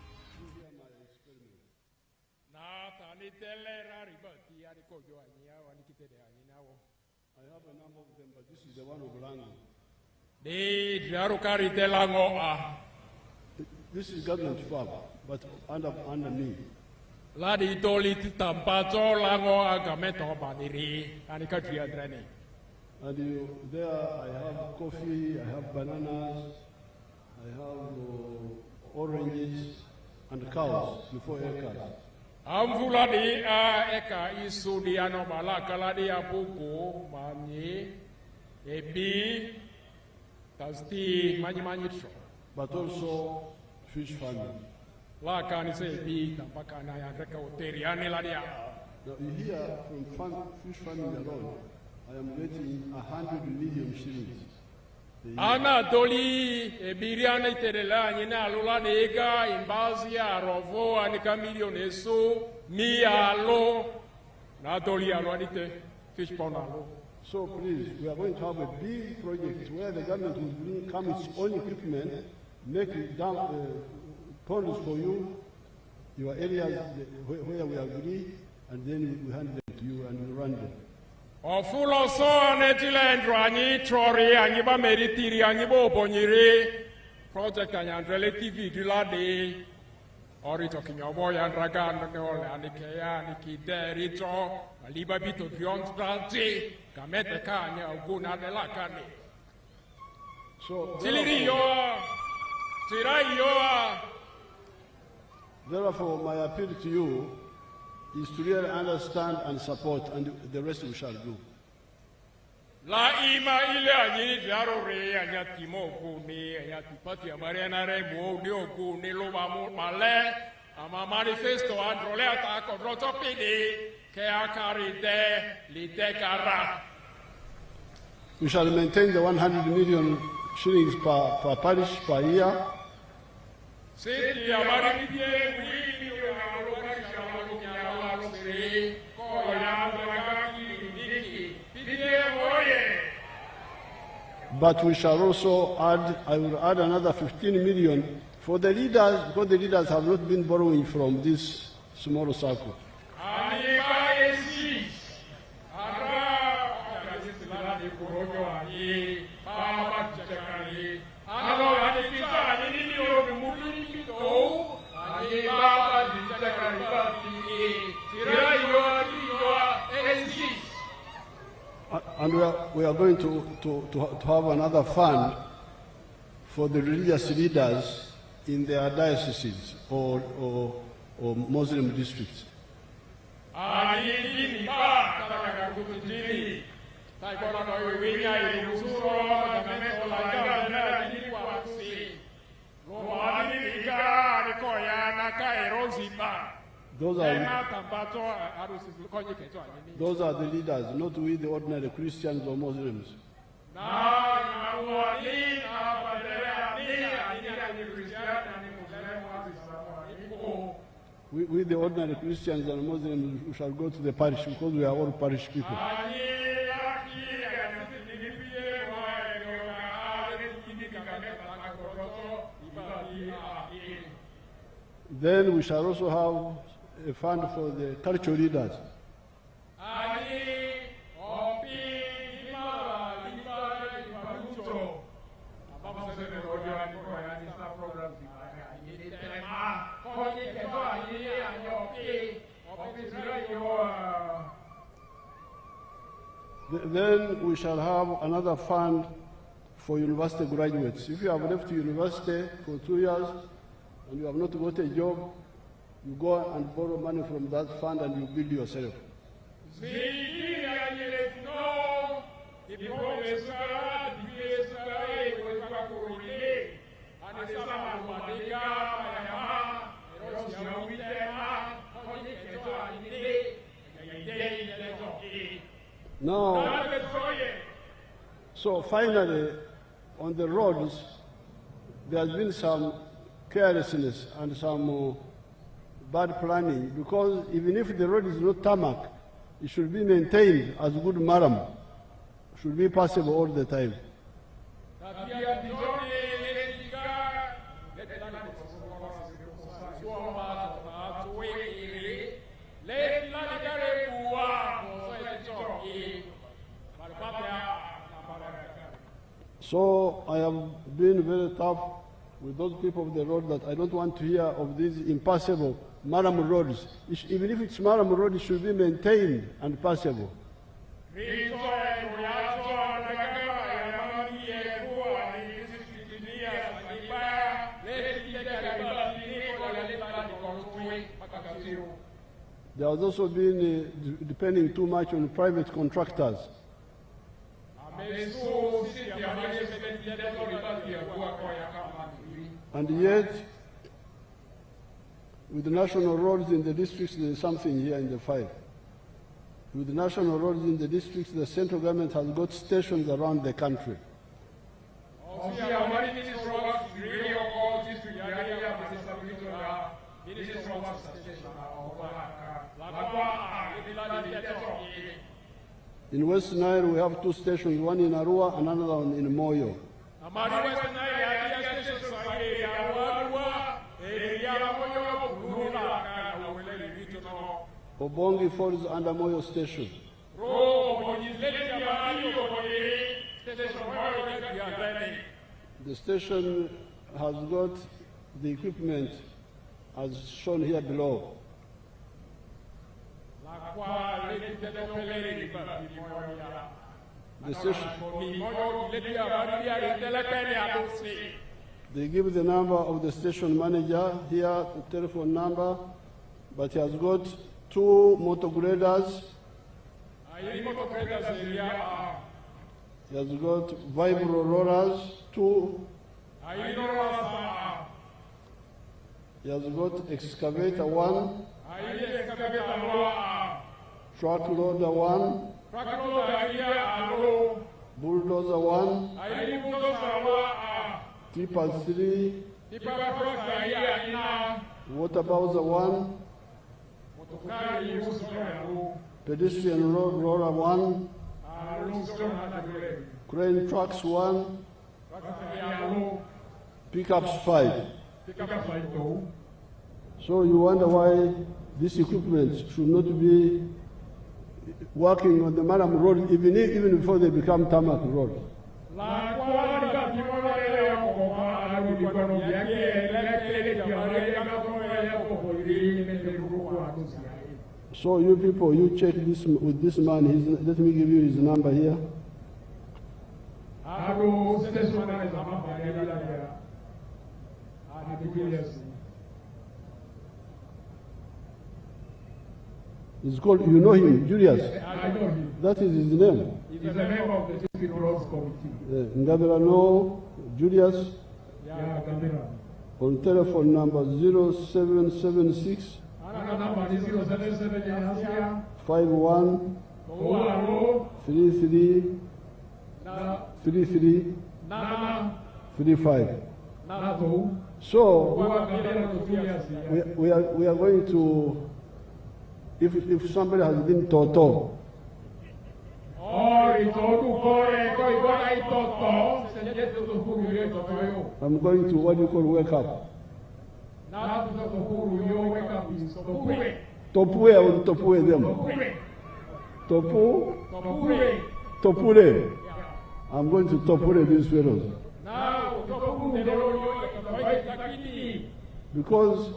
I have a number of them, but this is the one of Lango. This is government farm, but under me. Ladi toli tampato lango agameto badiri anikatria drene. And there I have coffee, I have bananas, I have oranges and cows, the 4 acres. Amvula di eka isu di ano balakala di apuku mani ebi tasti manyi tro. But also fish farming. La kani se ebi tampakana ya reka oteriani la dia. Now here from fish farming alone, I am getting 100 million shillings. Ana doli ebiriana iterela nyina lula nega imbazia rovo anika milione so mi alo na doli alo anite fish pond alo. So please, we are going to have a big project where the government will come its own equipment, make ponds for you, your areas where we agree, and then we hand them to you and we run them. Ofulo so anetilendro anyi trori anyi ba meritiri anyi bo bonyire project anyi relative dilade ori talking about yan raga no ole anikeya anikideri to aliba bito beyond transi kamete kanya oguna de la kane So therefore my appeal to you is to really understand and support, and the rest we shall do. La ima ile anyi jaro re anya timo ku ni anya tipati amariana re mo dio ku ni lo ba mo male ama manifesto androle ata ko roto pidi ke akarite lite kara. We shall maintain the 100 million shillings per parish per year. Siti amari bidie wi But we shall also add, I will add another 15 million for the leaders, because the leaders have not been borrowing from this small circle. And we are going to have another fund for the religious leaders in their dioceses or Muslim districts. Those are the leaders, not we the ordinary Christians or Muslims. We the ordinary Christians and Muslims, we shall go to the parish because we are all parish people. Then we shall also have a fund for the cultural leaders. Then we shall have another fund for university graduates. If you have left university for 2 years and you have not got a job, you go and borrow money from that fund and you build yourself. Now, so finally, on the roads, there has been some carelessness and some bad planning, because even if the road is not tarmac, it should be maintained as good maram. It should be passable all the time. So I have been very tough with those people of the road that I don't want to hear of these impassable maram roads. Even if it's maram road, it should be maintained and passable. There has also been depending too much on private contractors. And yet, with the national roads in the districts, there is something here in the file. With the national roads in the districts, the central government has got stations around the country. In West Nile, we have 2 stations, one in Arua and another one in Moyo. Obongi falls under Moyo Station. The station has got the equipment as shown here below. The station, they give the number of the station manager here, the telephone number, but he has got 2 motor graders. He has got vibro rollers, 2. He has got excavator 1, truck loader 1, bulldozer 1, tipper 3, water bowser 1, pedestrian roller 1, crane trucks 1, pickups 5. So you wonder why this equipment should not be working on the Maram road even before they become tarmac roads. So you people, you check this with this man. Let me give you his number here. It's called, you know him, Julius. I know him. That is his name. He's a member of the District Roads Committee. Ngabela no, Julius, Yeah, Gambira. on telephone number 0776 Another number is 077 Yasia. 51 Kouaro. 33 Na. 33 Nana. 35. Nazo. So Gambira to Julius. we are going to, if somebody has been Toto, I'm going to what you call wake up. Topue or topue them. Topure. I'm going to topure these fellows. Because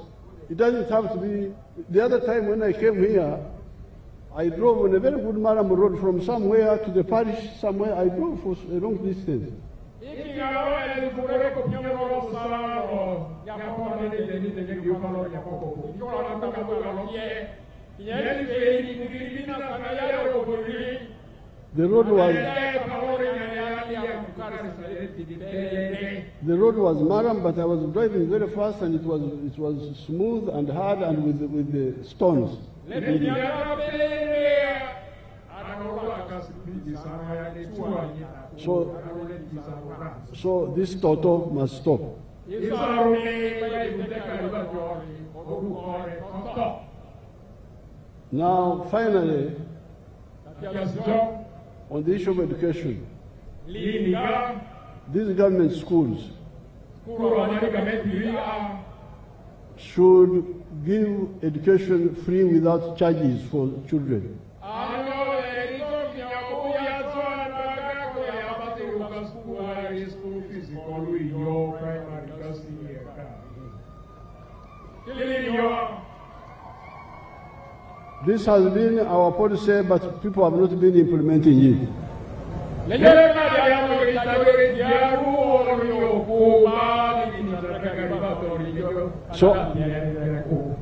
it doesn't have to be. The other time when I came here, I drove on a very good Maram road from somewhere to the parish somewhere. I drove for a long distance. The road was Maram, but I was driving very fast, and it was smooth and hard and with the stones. So this Toto must stop. Now, finally, on the issue of education, these government schools should give education free without charges for children. This has been our policy, but people have not been implementing it. So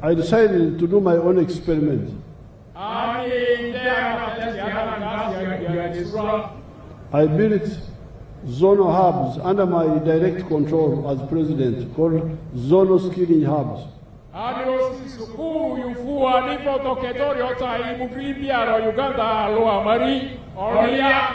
I decided to do my own experiment. I built zonal hubs under my direct control as president, called zonal skilling hubs. Uganda,